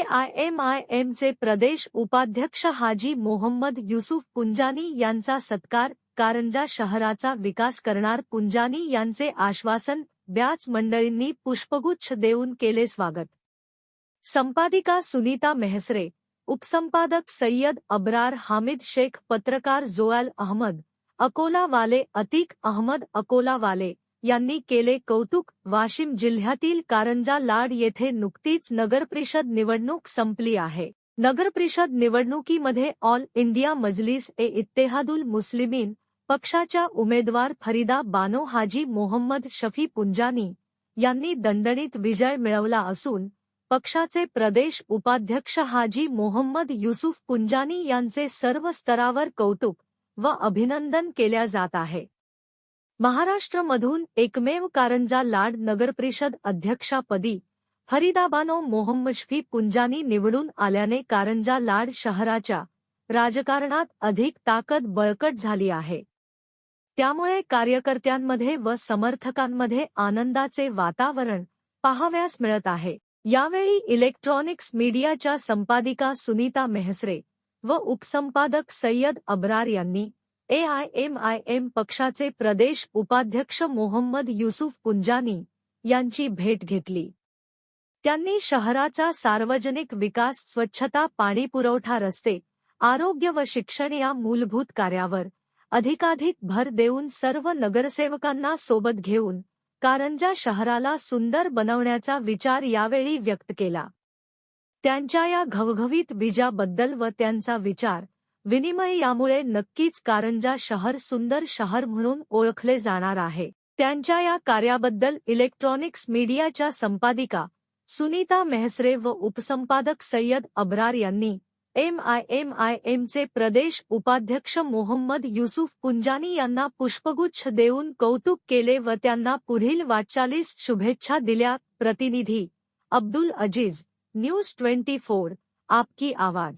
AIMIMचे प्रदेश उपाध्यक्ष हाजी मोहम्मद युसूफ पुंजानी यांचा सत्कार, कारंजा शहराचा विकास करणार पुंजानी यांचे आश्वासन, ब्याच मंडळींनी पुष्पगुच्छ देऊन केले स्वागत। संपादिका सुनीता मेहसरे, उपसंपादक सय्यद अब्रार हामिद शेख, पत्रकार जोआल अहमद अकोलावाले, अतीक अहमद अकोलावाले यांनी केले कौतुक। वाशिम जिल्ह्यातील कारंजा लाड येथे नुकतीच नगरपरिषद निवडणूक संपली आहे। नगरपरिषद निवडणुकीमध्ये ऑल इंडिया मजलिस ए इत्तेहादुल मुस्लिमीन पक्षाच्या उमेदवार फरीदा बानो हाजी मोहम्मद शफी पुंजानी यांनी दणदणीत विजय मिळवला असून पक्षाचे प्रदेश उपाध्यक्ष हाजी मोहम्मद युसूफ पुंजानी यांचे सर्व स्तरावर कौतुक व अभिनंदन केल्या जात आहे। महाराष्ट्रामधून एकमेव कारंजा लाड नगरपरिषद अध्यक्षपदी फरीदा बानो मोहम्मद शफी पुंजानी निवडून आल्याने कारंजा लाड शहराच्या राजकारणात अधिक ताकद बळकट झाली आहे। त्यामुळे कार्यकर्त्यांमध्ये व समर्थकांमध्ये आनंदाचे वातावरण पाहावयास मिळत आहे। यावेळी इलेक्ट्रॉनिक्स मीडियाच्या संपादिका सुनीता मेहसरे व उपसंपादक सय्यद अब्रार यांनी AIMIM पक्षाचे प्रदेश उपाध्यक्ष मोहम्मद युसूफ पुंजानी यांची भेट घेतली। त्यांनी शहराचा सार्वजनिक विकास, स्वच्छता, पाणीपुरवठा, रस्ते, आरोग्य व शिक्षण या मूलभूत कार्यावर अधिकाधिक भर देऊन सर्व नगरसेवकांना सोबत घेऊन कारंजा शहराला सुंदर बनवण्याचा विचार यावेळी व्यक्त केला। त्यांच्या या घवघवीत विजयाबद्दल व त्यांचा विचार विनिमय यामुळे नक्कीच कारंजा शहर सुंदर शहर म्हणून ओळखले जाणार आहे। त्यांच्या या कार्याबद्दल इलेक्ट्रॉनिक्स मीडियाच्या संपादिका सुनीता मेहसरे व उपसंपादक सय्यद अब्रार यांनी AIMIMचे प्रदेश उपाध्यक्ष मोहम्मद युसूफ पुंजानी यांना पुष्पगुच्छ देऊन कौतुक केले व त्यांना पुढील वाटचालीस शुभेच्छा दिल्या। प्रतिनिधी अब्दुल अजीज, न्यूज 24, आपकी आवाज।